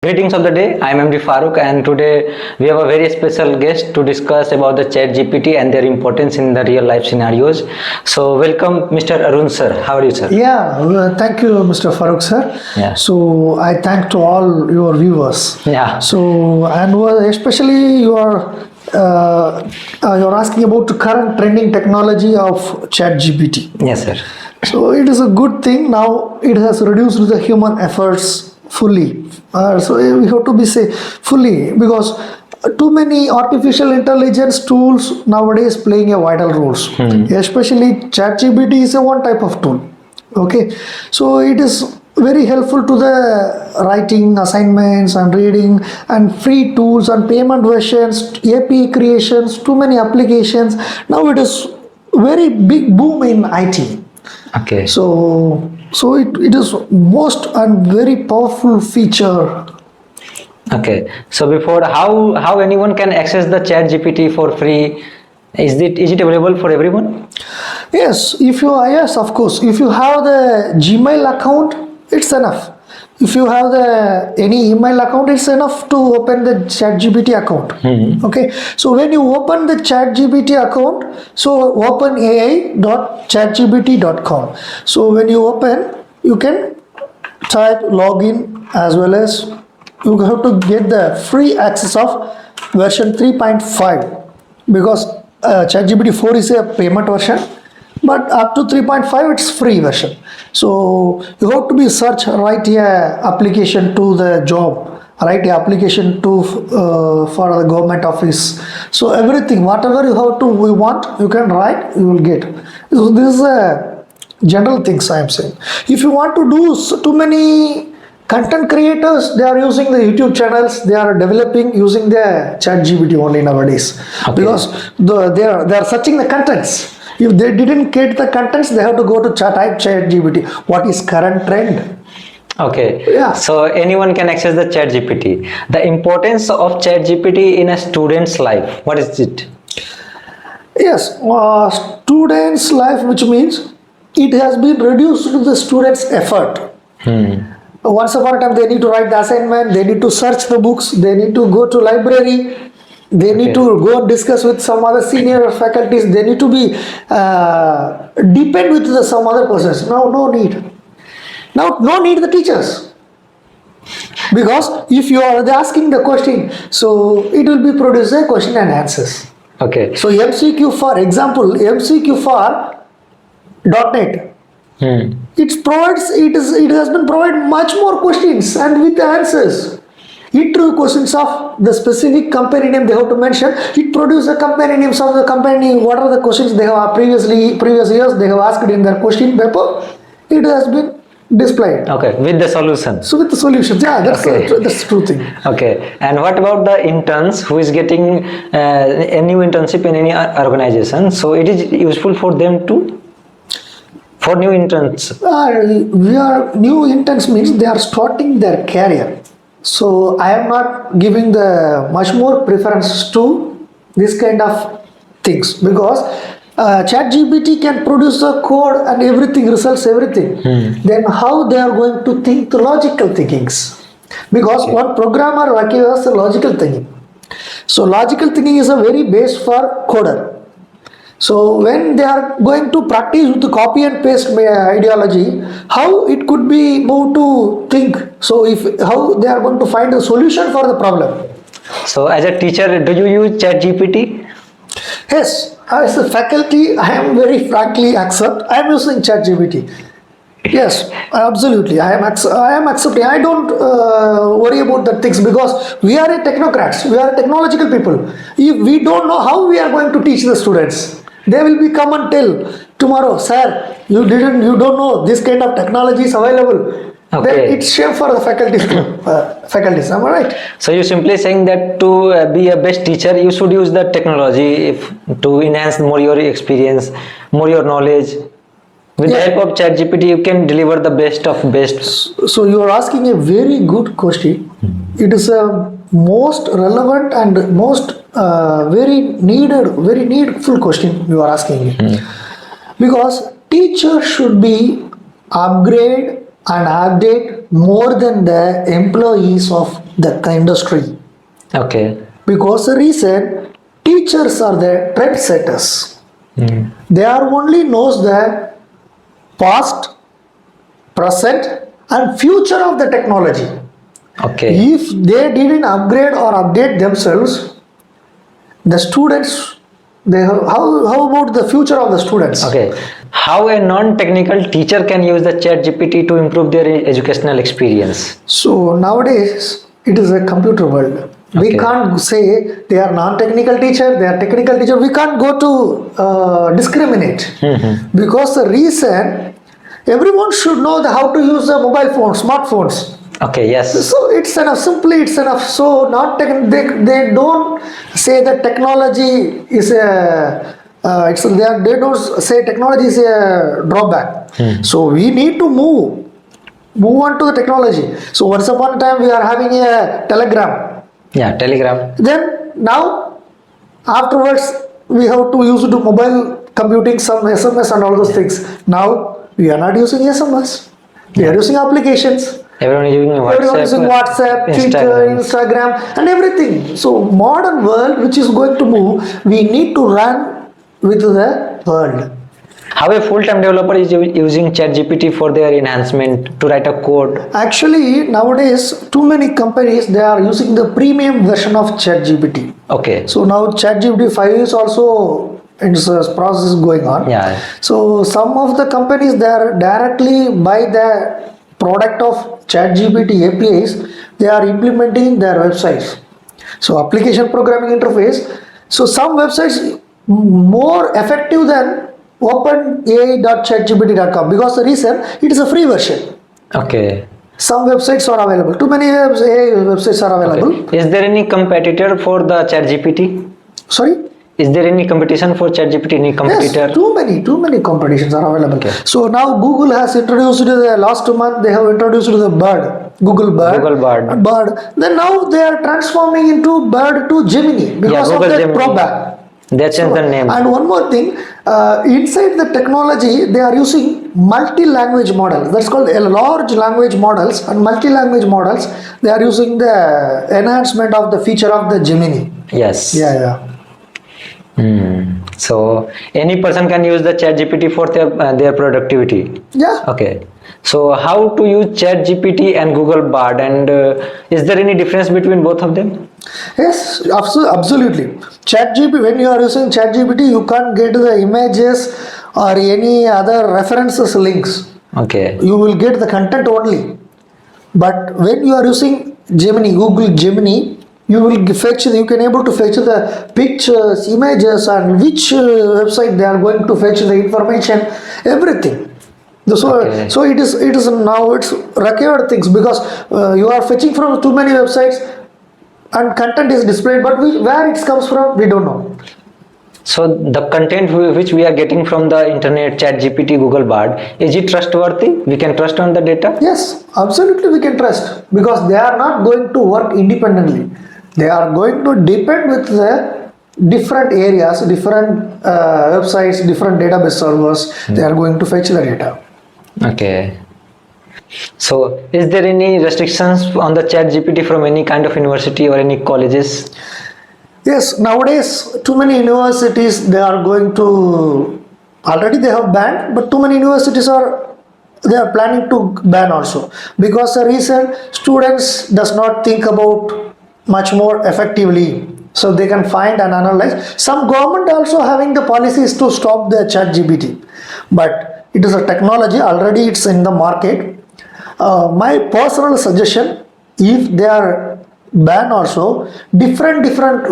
Greetings of the day. I am MD Faruk and today we have a very special guest to discuss about the ChatGPT and their importance in the real life scenarios. So welcome Mr. Arun sir. How are you sir? Thank you, Mr. Farooq sir. Yeah. So I thank to all your viewers. Yeah. So especially you're asking about the current trending technology of ChatGPT. Yes sir. So it is a good thing. Now it has reduced the human efforts fully. So we have to be say fully because too many artificial intelligence tools nowadays playing a vital roles. Especially ChatGPT is a one type of tool. Okay, so it is very helpful to the writing assignments and reading and free tools and payment versions, API creations, too many applications. Now it is very big boom in IT. Okay. So it is most and very powerful feature. Okay. So before how anyone can access the ChatGPT for free? Is it available for everyone? Yes, yes, of course. If you have the Gmail account, it's enough. If you have any email account, it's enough to open the ChatGPT account. Okay. So when you open the ChatGPT account, so open ai.chatgpt.com. So when you open, you can type login as well as you have to get the free access of version 3.5 because ChatGPT 4 is a payment version, but up to 3.5 it's free version. So you have to be search, write a application to the job, write a application to for the government office. So everything, whatever you want, you can write, you will get. So this is a general things I am saying. If you want to do too many content creators, they are using the YouTube channels, they are developing using the ChatGPT only nowadays. Okay. Because they are searching the contents. If they didn't get the contents, they have to go to type ChatGPT. What is current trend? Okay. Yeah. So anyone can access the ChatGPT. The importance of ChatGPT in a student's life. What is it? Yes, students' life, which means it has been reduced to the students' effort. Once upon a time, they need to write the assignment, they need to search the books, they need to go to library, they need to go and discuss with some other senior faculties, they need to be depend with some other persons. Now no need. Now no need the teachers. Because if you are asking the question, so it will be produce a question and answers. Okay. So MCQ for example, MCQ for .NET. It has been provided much more questions and with the answers. Interview questions of the specific company name they have to mention. It produces the company names of the company. What are the questions they have previous years they have asked in their question paper. It has been displayed. Okay, with the solution. So with the solutions, yeah, that's the true thing. Okay, and what about the interns who is getting a new internship in any organization? So it is useful for them too? For new interns? New interns means they are starting their career. So I am not giving the much more preference to this kind of things because ChatGPT can produce the code and everything, results everything. Then how they are going to think the logical thinkings? Because one programmer requires the logical thinking. So logical thinking is a very base for coder. So when they are going to practice with the copy and paste ideology, how it could be moved to think. So how they are going to find a solution for the problem. So as a teacher, do you use ChatGPT? Yes, as a faculty, I am very frankly accept. I am using ChatGPT. Yes, absolutely. I am accepting. I don't worry about the things because we are a technocrats. We are technological people. If we don't know how we are going to teach the students, they will be come and tell tomorrow, sir, you don't know this kind of technology is available. Okay. Then it's shame for the faculties. Am I right? So you're simply saying that to be a best teacher, you should use the technology to enhance more your experience, more your knowledge. With the help of ChatGPT, you can deliver the best of best. So you are asking a very good question. It is a most relevant and most very needful question you are asking. Because teacher should be upgrade and update more than the employees of the industry. Okay. Because the reason teachers are the trendsetters. They are only knows the past, present, and future of the technology. Okay. If they didn't upgrade or update themselves, the students, how about the future of the students? Okay. How a non-technical teacher can use the ChatGPT to improve their educational experience? So nowadays it is a computer world. We Okay. can't say they are non-technical teacher, they are technical teacher. We can't go to discriminate because the reason everyone should know how to use the mobile phones, smartphones. Okay. Yes. So it's enough. Simply, it's enough. So not they don't say that technology is a. They don't say technology is a drawback. So we need to move on to the technology. So once upon a time we are having a telegram. Yeah. Telegram. Then now afterwards we have to use to mobile computing, some SMS and all those things. Now we are not using SMS. We are using applications. Everyone is using WhatsApp. Everyone using WhatsApp, Twitter, Instagram, and everything. So modern world, which is going to move, we need to run with the world. How a full-time developer is using ChatGPT for their enhancement to write a code? Actually, nowadays, too many companies they are using the premium version of ChatGPT. Okay. So now ChatGPT 5 is also its process going on. Yeah. So some of the companies they are directly buy the product of ChatGPT APIs, they are implementing their websites. So application programming interface. So some websites more effective than openai.chatgpt.com because the reason it is a free version. Okay. Some websites are available. Too many AI websites are available. Okay. Is there any competitor for the ChatGPT? Sorry? Is there any competition for ChatGPT? Any competitor? Yes, too many competitions are available. Okay. So now Google has introduced the last month they have introduced the Bird, Google Bird. Google Bard. Bird. Then now they are transforming into Bird to Gemini because of Google that Gemini. drawback. They changed the name. And one more thing, inside the technology, they are using multi-language models. That's called a large language models and multi-language models. They are using the enhancement of the feature of the Gemini. Yes. Yeah. So any person can use the ChatGPT for their productivity. Yeah. Okay. So how to use ChatGPT and Google Bard, and is there any difference between both of them? Yes, absolutely. ChatGPT, when you are using ChatGPT, you can't get the images or any other references links. Okay. You will get the content only. But when you are using Gemini, Google Gemini, you will fetch. You can able to fetch the pictures, images, and which website they are going to fetch the information, everything. So it is now it's required things because you are fetching from too many websites and content is displayed, but where it comes from we don't know. So the content which we are getting from the internet, ChatGPT, Google Bard, is it trustworthy? We can trust on the data? Yes, absolutely we can trust because they are not going to work independently. They are going to depend with the different areas, different websites, different database servers. They are going to fetch the data. Okay. So is there any restrictions on the ChatGPT from any kind of university or any colleges? Yes, nowadays too many universities they are going to already they have banned, but too many universities they are planning to ban also because the reason students does not think about much more effectively, so they can find and analyze. Some government also having the policies to stop the ChatGPT, but it is a technology already it's in the market. My personal suggestion, if they are ban also, different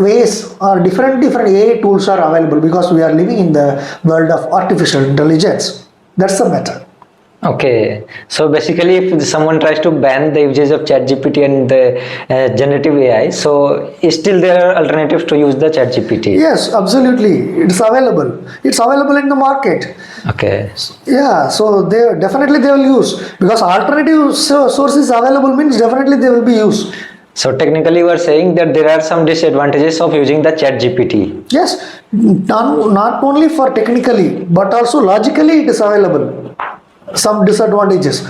ways or different AI tools are available because we are living in the world of artificial intelligence. That's the matter. Okay, so basically if someone tries to ban the usage of ChatGPT and the generative AI, so still there are alternatives to use the ChatGPT? Yes, absolutely. It's available. It's available in the market. Okay. Yeah, so they will use because alternative sources available means definitely they will be used. So technically you are saying that there are some disadvantages of using the ChatGPT. Yes, not only for technically but also logically it is available. some disadvantages.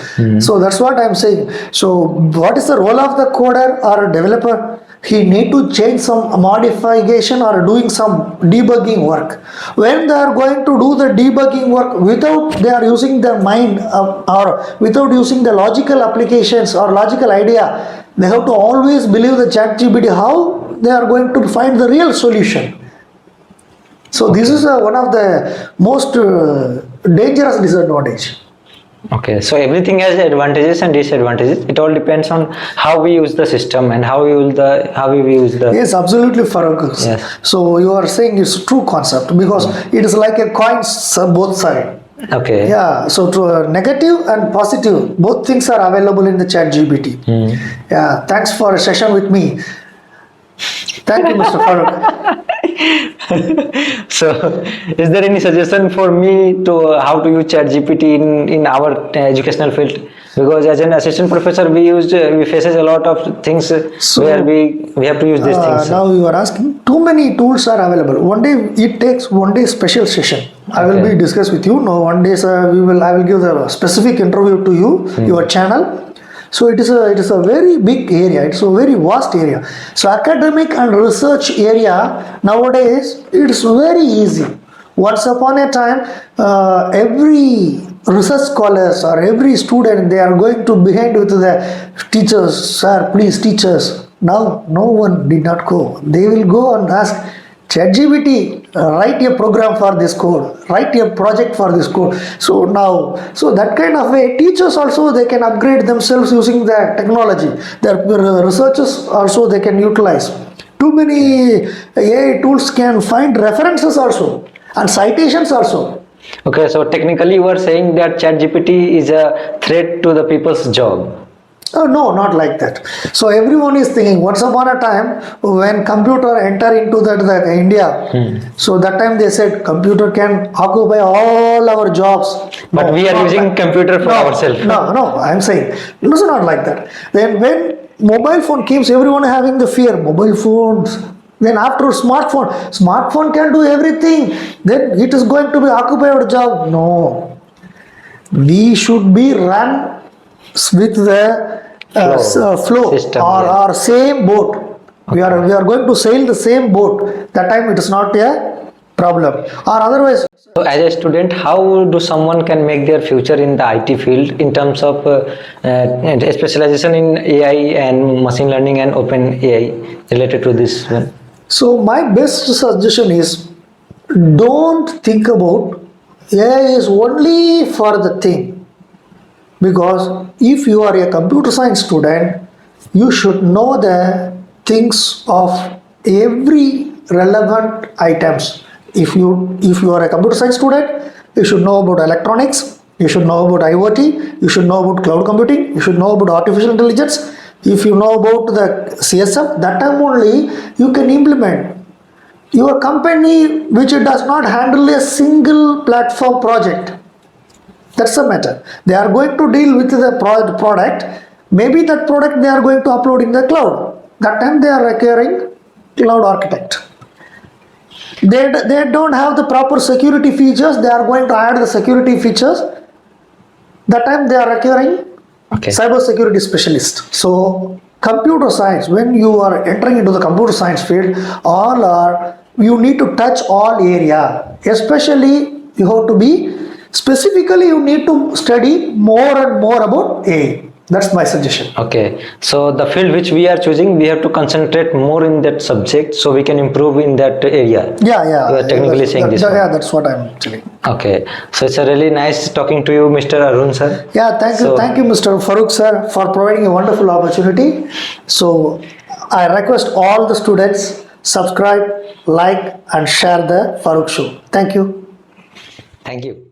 So that's what I'm saying. So what is the role of the coder or developer? He need to change some modification or doing some debugging work. When they are going to do the debugging work without they are using their mind or without using the logical applications or logical idea, they have to always believe the ChatGPT. How they are going to find the real solution? So this is one of the most dangerous disadvantage. Okay, so everything has advantages and disadvantages. It all depends on how we use the system and how we use the. Yes, absolutely, Farooq. Yes. So you are saying it's true concept because it is like a coin both side. Okay. Yeah. So to, negative and positive, both things are available in the ChatGPT. Yeah. Thanks for a session with me. Thank you, Mr. Farooq. So, is there any suggestion for me to how to use ChatGPT in our educational field? Because as an assistant professor, we faces a lot of things where we have to use these things. Now you are asking. Too many tools are available. One day it takes one day special session. I will be discuss with you. No, one day I will give the specific interview to you, your channel. So it is a very big area. It's a very vast area. So academic and research area nowadays it's very easy. Once upon a time, every research scholars or every student they are going to behind with the teachers. Sir, please teach us. Now no one did not go. They will go and ask ChatGPT, write a program for this code, write a project for this code. So now, so that kind of way, teachers also they can upgrade themselves using the technology. Their researchers also they can utilize. Too many AI tools can find references also and citations also. Okay, so technically you are saying that ChatGPT is a threat to the people's job. Oh, no, not like that. So everyone is thinking once upon a time when computer enter into the India, so that time they said computer can occupy all our jobs. But No, we are not using like- computer for ourselves. No, I'm saying it's not like that. Then when mobile phone came, everyone having the fear, mobile phones. Then after smartphone can do everything. Then it is going to be occupy our job. No, we should be run with the flow System, or same boat. We are going to sail the same boat. That time it is not a problem. Or otherwise, So as a student, how do someone can make their future in the IT field in terms of specialization in AI and machine learning and open AI related to this one? so my best suggestion is don't think about AI is only for the thing. Because if you are a computer science student, you should know the things of every relevant items. If you are a computer science student, you should know about electronics, you should know about IoT, you should know about cloud computing, you should know about artificial intelligence. If you know about the CSF, that time only you can implement. Your company which does not handle a single platform project, that's the matter. They are going to deal with the product. Maybe that product they are going to upload in the cloud. That time they are requiring cloud architect. They don't have the proper security features. They are going to add the security features. That time they are requiring cyber security specialist. So computer science, when you are entering into the computer science field, you need to touch all area. Especially you have to be specifically you need to study more and more about AI. That's my suggestion. Okay, so the field which we are choosing, we have to concentrate more in that subject so we can improve in that area. Yeah. You are technically saying this. Yeah, that's what I'm telling. Okay, so it's a really nice talking to you, Mr. Arun sir. Yeah, thank you, Mr. Farooq sir, for providing a wonderful opportunity. So I request all the students subscribe, like, and share the Farooq show. Thank you. Thank you.